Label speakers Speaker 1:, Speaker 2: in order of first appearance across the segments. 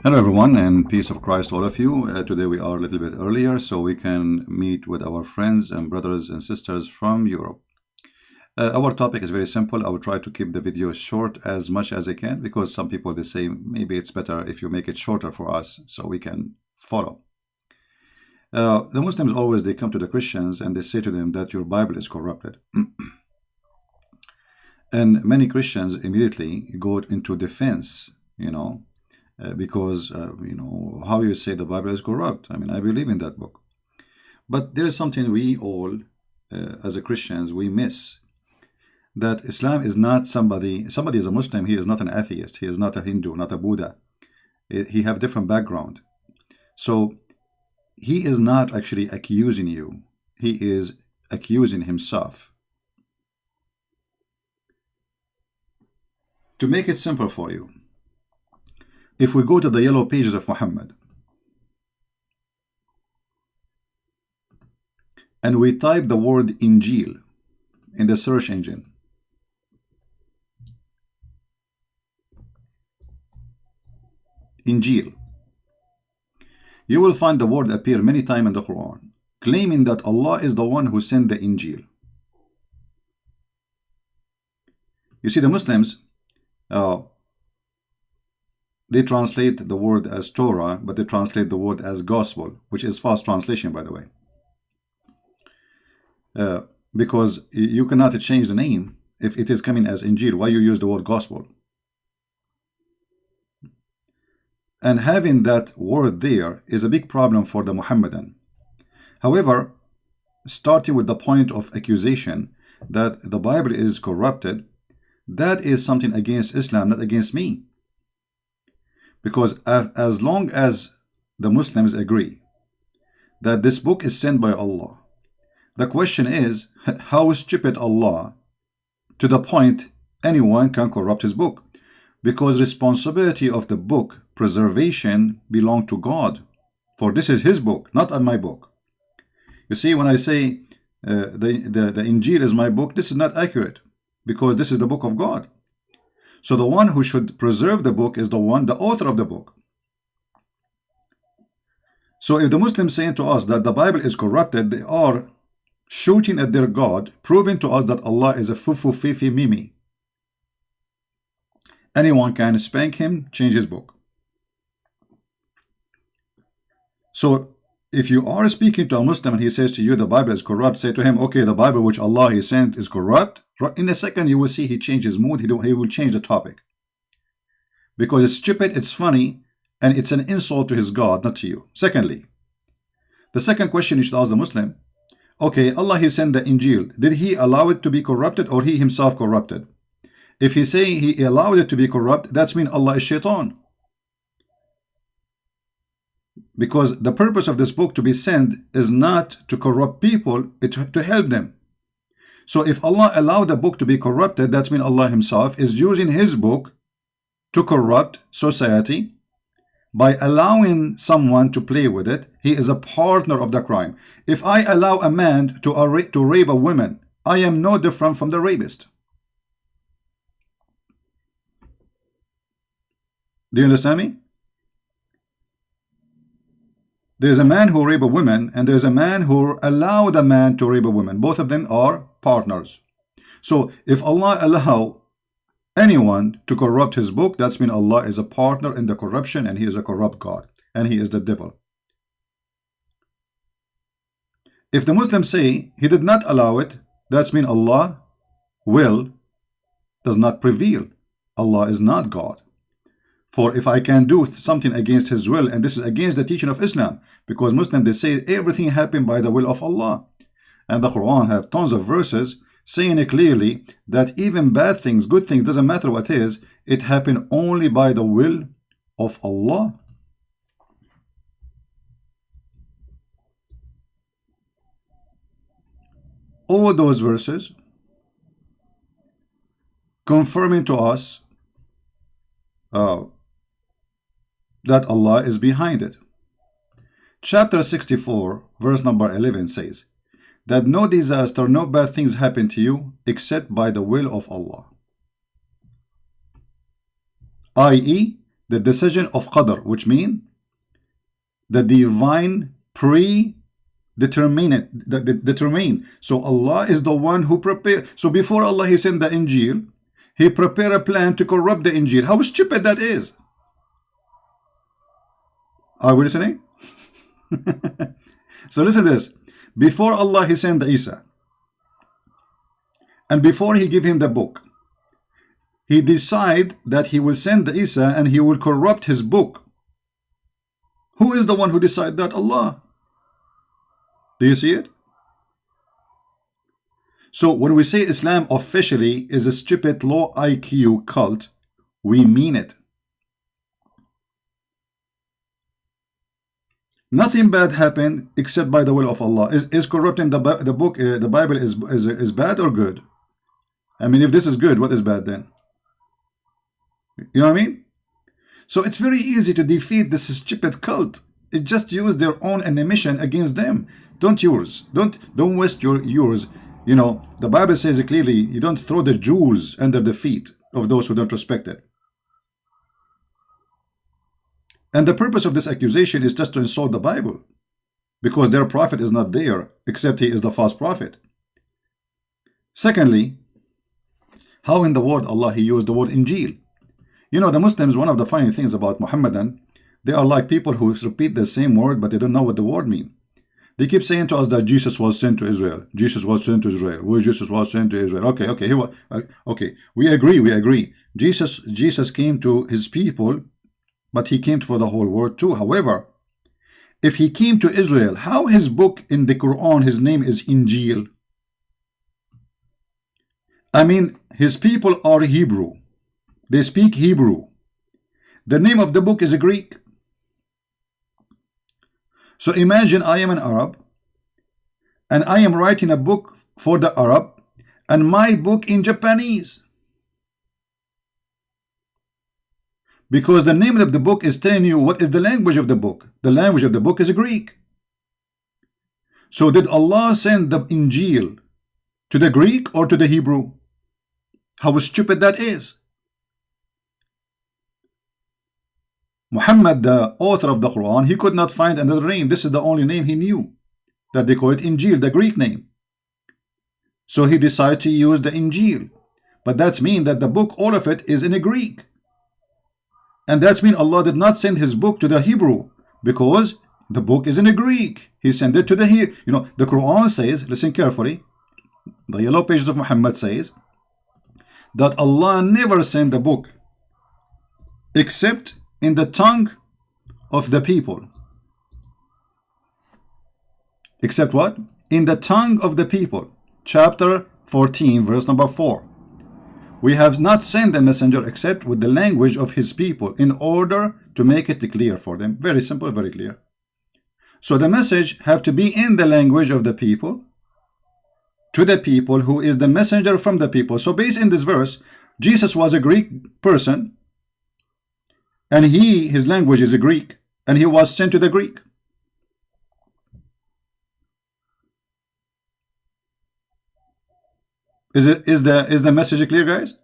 Speaker 1: Hello everyone, and peace of Christ all of you. Today we are a little bit earlier so we can meet with our friends and brothers and sisters from Europe. Our topic is very simple. I will try to keep the video short as much as I can because some people they say maybe it's better if you make it shorter for us so we can follow. The Muslims always they come to the Christians and they say to them that your Bible is corrupted. And many Christians immediately go into defense, because how you say the Bible is corrupt. I mean, I believe in that book, but there is something we all as a Christians we miss, that Islam is not somebody is a Muslim, he is not an atheist, he is not a Hindu, not a Buddha. He have different background, so he is not actually accusing you, he is accusing himself. To make it simple for you, if we go to the yellow pages of Muhammad and we type the word Injil in the search engine, Injil, you will find the word appear many times in the Quran, claiming that Allah is the one who sent the Injil. You see, the Muslims, they translate the word as Torah, but they translate the word as gospel, which is false translation, by the way. Because you cannot change the name if it is coming as Injil. Why you use the word gospel? And having that word there is a big problem for the Muhammadan. However, starting with the point of accusation that the Bible is corrupted, that is something against Islam, not against me. Because as long as the Muslims agree that this book is sent by Allah, the question is, how stupid Allah to the point anyone can corrupt his book? Because responsibility of the book preservation belong to God, for this is his book, not my book. You see, when I say the Injil is my book, this is not accurate, because this is the book of God. So the one who should preserve the book is the author of the book. So if the Muslims saying to us that the Bible is corrupted, they are shooting at their God, proving to us that Allah is a fufu fifi mimi. Anyone can spank him, change his book. So if you are speaking to a Muslim and he says to you the Bible is corrupt, say to him, okay, the Bible which Allah he sent is corrupt. In a second you will see he changes mood, he will change the topic. Because it's stupid, it's funny, and it's an insult to his God, not to you. Secondly, the second question you should ask the Muslim, okay, Allah he sent the Injil, did he allow it to be corrupted or he himself corrupted? If he say he allowed it to be corrupt, that's mean Allah is shaitan. Because the purpose of this book to be sent is not to corrupt people, it's to help them. So if Allah allowed the book to be corrupted, that means Allah himself is using his book to corrupt society. By allowing someone to play with it, he is a partner of the crime. If I allow a man to rape a woman, I am no different from the rapist. Do you understand me? There's a man who rape a woman and there's a man who allowed a man to rape a woman. Both of them are partners. So if Allah allow anyone to corrupt his book, that's mean Allah is a partner in the corruption and he is a corrupt God and he is the devil. If the Muslims say he did not allow it, that's mean Allah will does not prevail. Allah is not God. For if I can do something against his will, and this is against the teaching of Islam, because Muslims they say everything happened by the will of Allah, and the Quran have tons of verses saying it clearly that even bad things, good things, doesn't matter what it is, it happened only by the will of Allah. All those verses confirming to us that Allah is behind it. Chapter 64, verse number 11 says that no disaster, no bad things happen to you except by the will of Allah. i.e., the decision of qadr, which means the divine determine. So Allah is the one who prepared. So before Allah he sent the Injil, he prepared a plan to corrupt the Injil. How stupid that is. Are we listening? So listen to this. Before Allah he sent the Isa, and before he gave him the book, he decided that he will send the Isa and he will corrupt his book. Who is the one who decided that? Allah. Do you see it? So when we say Islam officially is a stupid low IQ cult, we mean it. Nothing bad happened except by the will of Allah. Is corrupting the book, the Bible is bad or good? I mean, if this is good, what is bad then? You know what I mean? So it's very easy to defeat this stupid cult. It just use their own animation against them. Don't yours. Don't waste yours. You know, the Bible says clearly, you don't throw the jewels under the feet of those who don't respect it. And the purpose of this accusation is just to insult the Bible, because their prophet is not there, except he is the false prophet. Secondly, how in the word Allah he used the word Injil? You know, the Muslims, one of the funny things about Muhammadan, they are like people who repeat the same word, but they don't know what the word means. They keep saying to us that Jesus was sent to Israel. Jesus was sent to Israel. Well, Jesus was sent to Israel. Okay, we agree. Jesus came to his people, but he came for the whole world too. However, if he came to Israel, how his book in the Quran, his name is Injil? I mean, his people are Hebrew. They speak Hebrew. The name of the book is Greek. So imagine I am an Arab, and I am writing a book for the Arab, and my book in Japanese. Because the name of the book is telling you what is the language of the book. The language of the book is Greek. So did Allah send the Injil to the Greek or to the Hebrew? How stupid that is. Muhammad, the author of the Quran, he could not find another name. This is the only name he knew, that they call it Injil, the Greek name. So he decided to use the Injil. But that's mean that the book, all of it, is in a Greek. And that's mean Allah did not send his book to the Hebrew, because the book is in a Greek. He sent it to the Hebrew. You know, the Quran says, listen carefully, the yellow pages of Muhammad says that Allah never sent the book except in the tongue of the people. Except what? In the tongue of the people. Chapter 14, verse number 4. We have not sent the messenger except with the language of his people, in order to make it clear for them. Very simple, very clear. So the message have to be in the language of the people, to the people, who is the messenger from the people. So based in this verse, Jesus was a Greek person, and his language is a Greek, and he was sent to the Greek. Is the message clear, guys?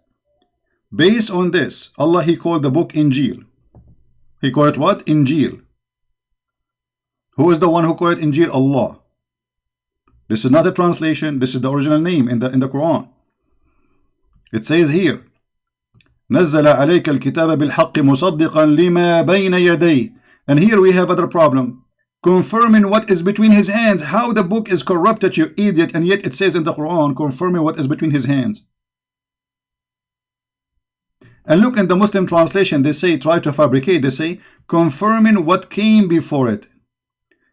Speaker 1: Based on this, Allah, he called the book Injil. He called it what? Injil. Who is the one who called it Injil? Allah. This is not a translation. This is the original name in the Quran. It says here, نزل عليك الكتاب بالحق مصدقا لما بين يديه. And here we have other problem, confirming what is between his hands. How the book is corrupted, you idiot, and yet it says in the Quran, confirming what is between his hands. And look in the Muslim translation, they say, try to fabricate, they say, confirming what came before it.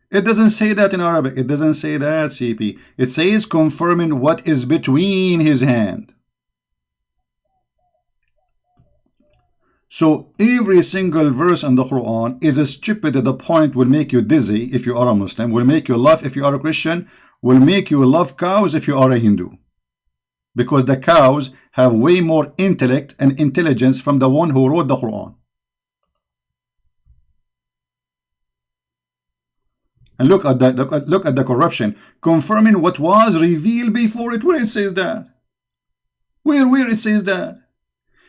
Speaker 1: It doesn't say that in Arabic. It doesn't say that, CP. It says confirming what is between his hand. So every single verse in the Quran is stupid to the point will make you dizzy if you are a Muslim, will make you laugh if you are a Christian, will make you love cows if you are a Hindu. Because the cows have way more intellect and intelligence from the one who wrote the Quran. And look at the corruption, confirming what was revealed before it. Where it says that? Where it says that?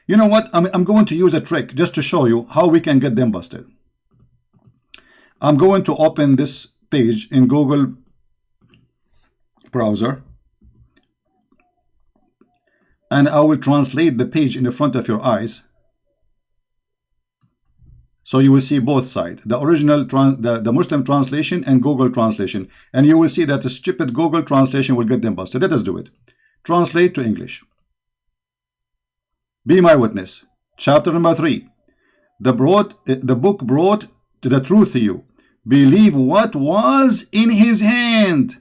Speaker 1: You know what? I'm going to use a trick just to show you how we can get them busted. I'm going to open this page in Google browser, and I will translate the page in the front of your eyes, so you will see both sides, the original the Muslim translation and Google translation, and you will see that the stupid Google translation will get them busted. Let us do it. Translate to English. Be my witness. Chapter number 3. The book brought to the truth to you. Believe what was in his hand.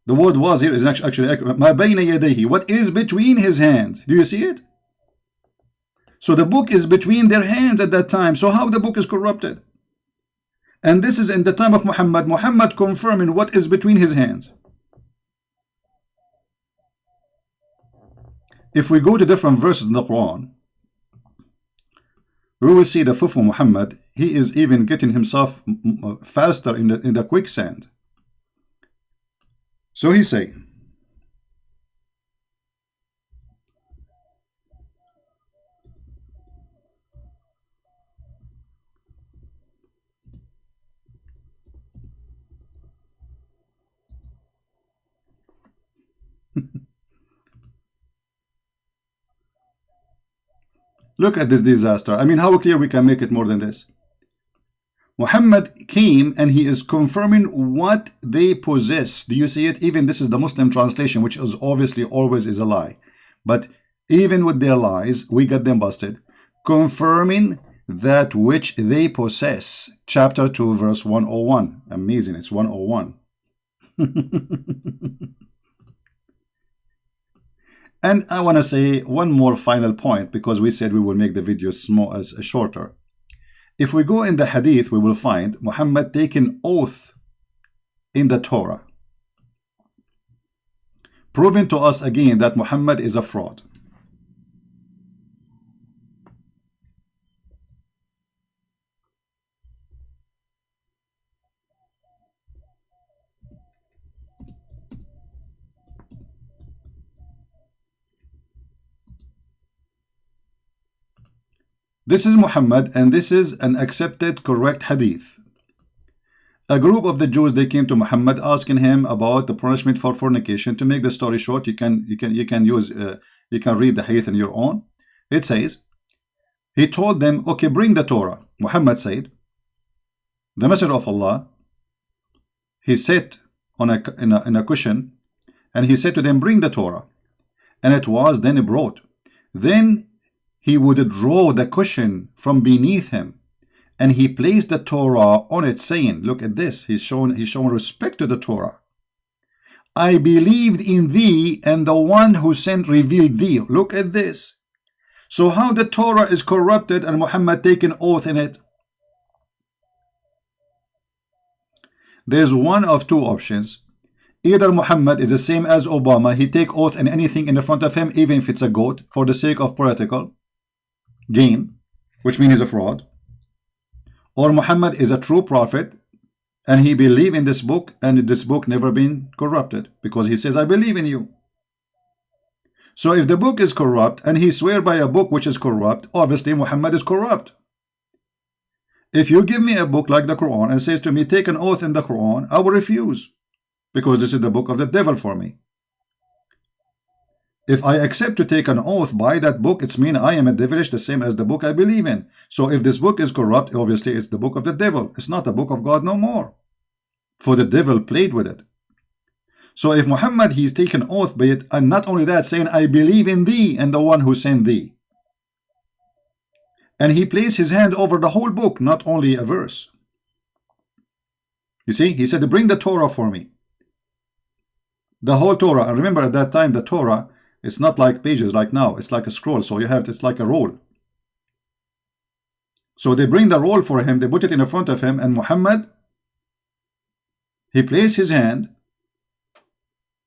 Speaker 1: The word was here is actually ma bayna yadayhi. What is between his hands? Do you see it? So the book is between their hands at that time. So how the book is corrupted? And this is in the time of Muhammad. Muhammad confirming what is between his hands. If we go to different verses in the Quran, we will see the Fufu Muhammad, he is even getting himself faster in the quicksand. So he say, look at this disaster. I mean, how clear we can make it more than this? Muhammad came and he is confirming what they possess. Do you see it? Even this is the Muslim translation, which is obviously always is a lie. But even with their lies, we got them busted. Confirming that which they possess. Chapter 2, verse 101. Amazing. It's 101. And I want to say one more final point, because we said we will make the video shorter. If we go in the hadith, we will find Muhammad taking oath in the Torah, proving to us again that Muhammad is a fraud. This is Muhammad, and this is an accepted correct hadith. A group of the Jews, they came to Muhammad asking him about the punishment for fornication. To make the story short, you can read the hadith on your own. It says, he told them, okay, bring the Torah. Muhammad said, the Messenger of Allah, he sat on in a cushion, and he said to them, bring the Torah. And it was then brought. Then he would draw the cushion from beneath him, and he placed the Torah on it, saying, look at this, he's shown respect to the Torah. I believed in thee, and the one who sent revealed thee. Look at this. So how the Torah is corrupted and Muhammad taken oath in it? There's one of two options. Either Muhammad is the same as Obama, he take oath in anything in the front of him, even if it's a goat, for the sake of political gain, which means he's a fraud. Or Muhammad is a true prophet, and he believe in this book, and this book never been corrupted, because he says, I believe in you. So if the book is corrupt, and he swear by a book which is corrupt, obviously Muhammad is corrupt. If you give me a book like the Quran and says to me, take an oath in the Quran, I will refuse, because this is the book of the devil for me. If I accept to take an oath by that book, it's mean I am a devilish, the same as the book I believe in. So if this book is corrupt, obviously it's the book of the devil. It's not the book of God no more. For the devil played with it. So if Muhammad, he's taken oath by it, and not only that, saying, I believe in thee and the one who sent thee. And he placed his hand over the whole book, not only a verse. You see, he said, bring the Torah for me. The whole Torah. And remember, at that time, the Torah, it's not like pages like now. It's like a scroll. So you have, it's like a roll. So they bring the roll for him. They put it in front of him. And Muhammad, he placed his hand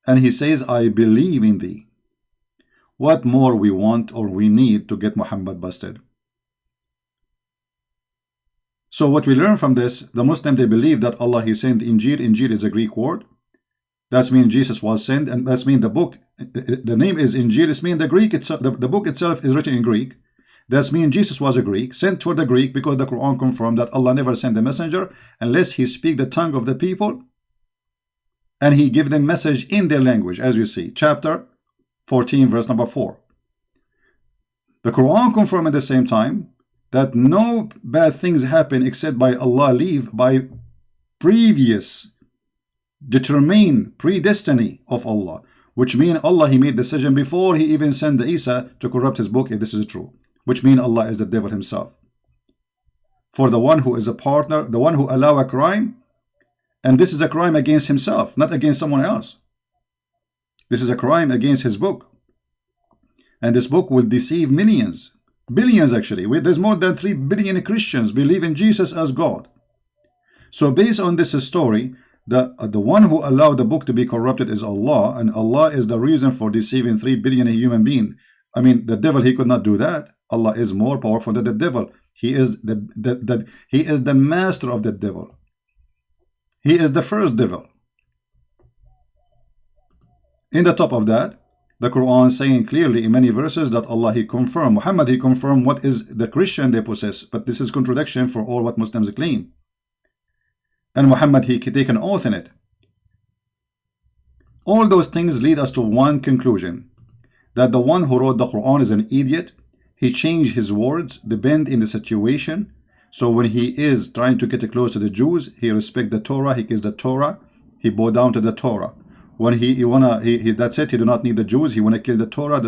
Speaker 1: and he says, I believe in thee. What more we want or we need to get Muhammad busted? So what we learn from this, the Muslim, they believe that Allah, he sent Injil. Injil is a Greek word. That means Jesus was sent, and that means the book, the name is Injil. It means the Greek itself, the book itself is written in Greek. That means Jesus was a Greek, sent for the Greek, because the Quran confirmed that Allah never sent a messenger unless he speak the tongue of the people and he give them message in their language, as you see, chapter 14, verse number 4. The Quran confirmed at the same time that no bad things happen except by Allah leave, by previous determined predestiny of Allah, which means Allah, he made decision before he even sent the Isa to corrupt his book, if this is true, which means Allah is the devil himself. For the one who is a partner, the one who allow a crime, and this is a crime against himself, not against someone else. This is a crime against his book. And this book will deceive millions, billions actually. There's more than 3 billion Christians believe in Jesus as God. So based on this story, the one who allowed the book to be corrupted is Allah, and Allah is the reason for deceiving 3 billion human beings. I mean, the devil, he could not do that. Allah is more powerful than the devil. He is the master of the devil. He is the first devil. In the top of that, the Quran saying clearly in many verses that Allah, he confirmed, Muhammad, he confirmed what is the Christian they possess, but this is contradiction for all what Muslims claim. And Muhammad, he take an oath in it. All those things lead us to one conclusion, that the one who wrote the Quran is an idiot. He changed his words, depend in the situation. So when he is trying to get close to the Jews, he respect the Torah, he gives the Torah, he bow down to the Torah. When he that's it, he do not need the Jews, he want to kill the Torah,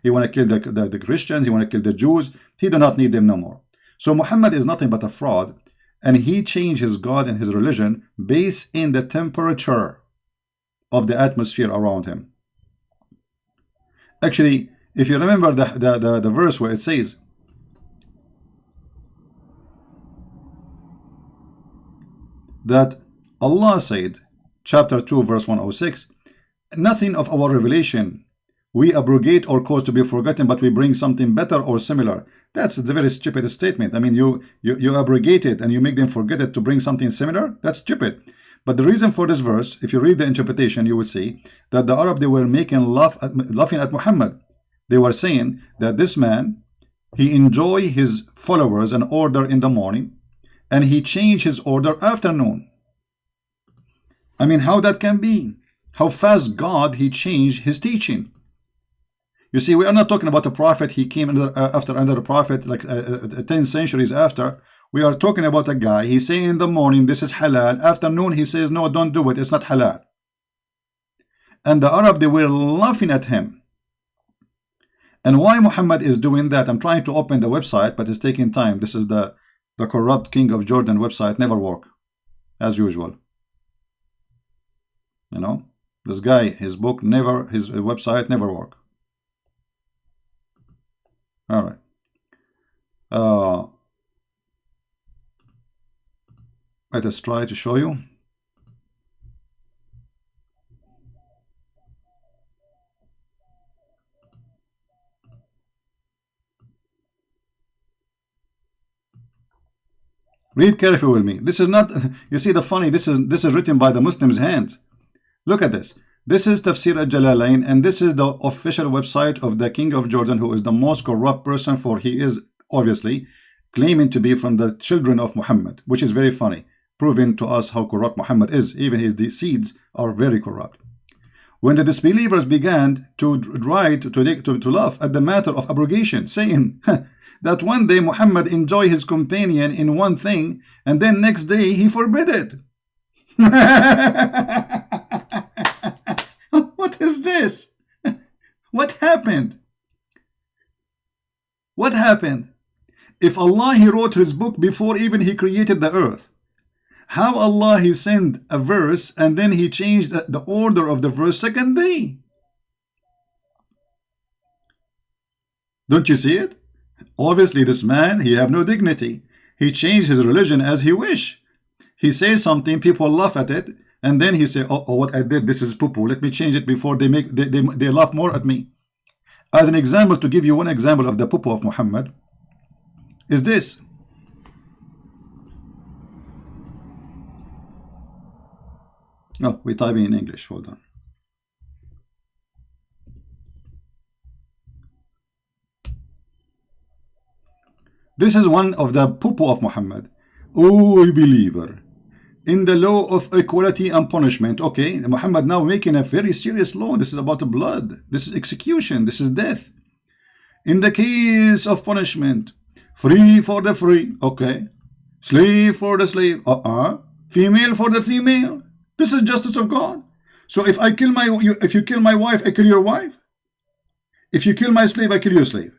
Speaker 1: he want to kill the Christians, he want to kill the Jews, he do not need them no more. So Muhammad is nothing but a fraud, and he changed his God and his religion based in the temperature of the atmosphere around him. Actually, if you remember the verse where it says, that Allah said, chapter 2, verse 106, nothing of our revelation we abrogate or cause to be forgotten, but we bring something better or similar. That's a very stupid statement. I mean, you abrogate it and you make them forget it to bring something similar. That's stupid. But the reason for this verse, if you read the interpretation, you will see that the Arab, they were laughing at Muhammad. They were saying that this man, he enjoy his followers an order in the morning, and he changed his order afternoon. I mean, how that can be? How fast God, he changed his teaching. You see, we are not talking about a prophet, he came after another prophet, like 10 centuries after. We are talking about a guy, he say in the morning, this is halal. Afternoon, he says, no, don't do it, it's not halal. And the Arab, they were laughing at him. And why Muhammad is doing that? I'm trying to open the website, but it's taking time. This is the corrupt King of Jordan website, never work, as usual. You know, this guy, his book never, his website never work. All right. Let us try to show you. Read carefully with me. This is not, you see the funny, this is written by the Muslims' hands. Look at this. This is Tafsir al-Jalalain, and this is the official website of the King of Jordan, who is the most corrupt person, for he is obviously claiming to be from the children of Muhammad, which is very funny, proving to us how corrupt Muhammad is. Even his seeds are very corrupt. When the disbelievers began to laugh at the matter of abrogation, saying that one day Muhammad enjoy his companion in one thing, and then next day he forbid it. What is this? What happened? What happened? If Allah, he wrote his book before even he created the earth, how Allah, he sent a verse and then he changed the order of the verse second day? Don't you see it? Obviously this man, he have no dignity. He changed his religion as he wish. He says something, people laugh at it, and then he say, oh, what I did, this is poo-poo, let me change it before they laugh more at me. As an example, to give you one example of the poo-poo of Muhammad, is this. No, we type in English. Hold on. This is one of the poo-poo of Muhammad. Oh, believer, in the law of equality and punishment. Okay, Muhammad now making a very serious law. This is about the blood. This is execution. This is death. In the case of punishment, free for the free. Okay. Slave for the slave. Female for the female. This is justice of God. So if I kill if you kill my wife, I kill your wife. If you kill my slave, I kill your slave.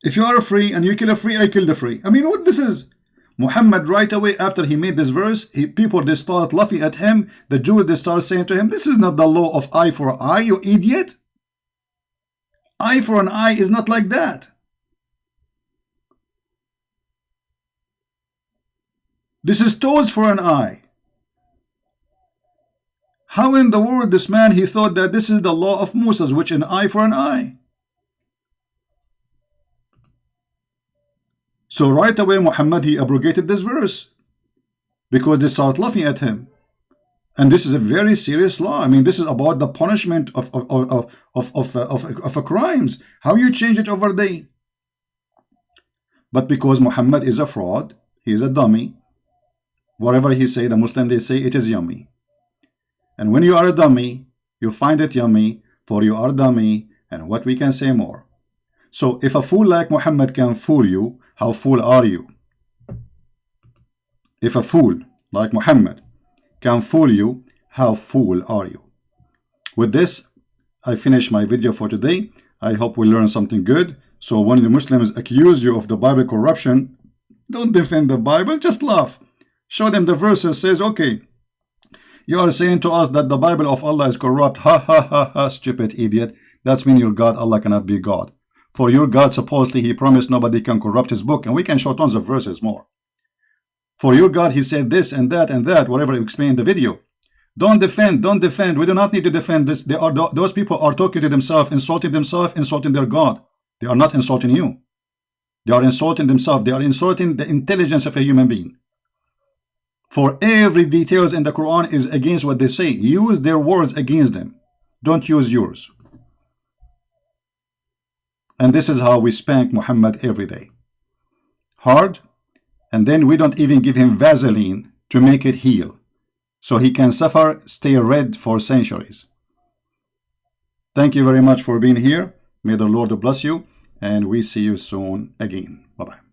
Speaker 1: If you are free and you kill a free, I kill the free. I mean, what this is? Muhammad, right away after he made this verse, people, they start laughing at him. The Jews, they start saying to him, this is not the law of eye for eye, you idiot. Eye for an eye is not like that. This is toes for an eye. How in the world this man, he thought that this is the law of Moses, which an eye for an eye? So right away Muhammad, he abrogated this verse because they start laughing at him. And this is a very serious law. I mean, this is about the punishment of crimes. How you change it overday? But because Muhammad is a fraud, he is a dummy. Whatever he say, the Muslim, they say it is yummy. And when you are a dummy, you find it yummy, for you are dummy, and what we can say more. So if a fool like Muhammad can fool you, how fool are you? If a fool like Muhammad can fool you, how fool are you? With this, I finish my video for today. I hope we learn something good. So when the Muslims accuse you of the Bible corruption, don't defend the Bible, just laugh. Show them the verses, says, okay, you are saying to us that the Bible of Allah is corrupt. Ha ha ha ha, stupid idiot. That's mean your God, Allah cannot be God. For your God, supposedly, he promised nobody can corrupt his book. And we can show tons of verses more. For your God, he said this and that, whatever you explain in the video. Don't defend, don't defend. We do not need to defend this. Those people are talking to themselves, insulting their God. They are not insulting you. They are insulting themselves. They are insulting the intelligence of a human being. For every details in the Quran is against what they say. Use their words against them. Don't use yours. And this is how we spank Muhammad every day. Hard. And then we don't even give him Vaseline to make it heal. So he can suffer, stay red for centuries. Thank you very much for being here. May the Lord bless you. And we see you soon again. Bye-bye.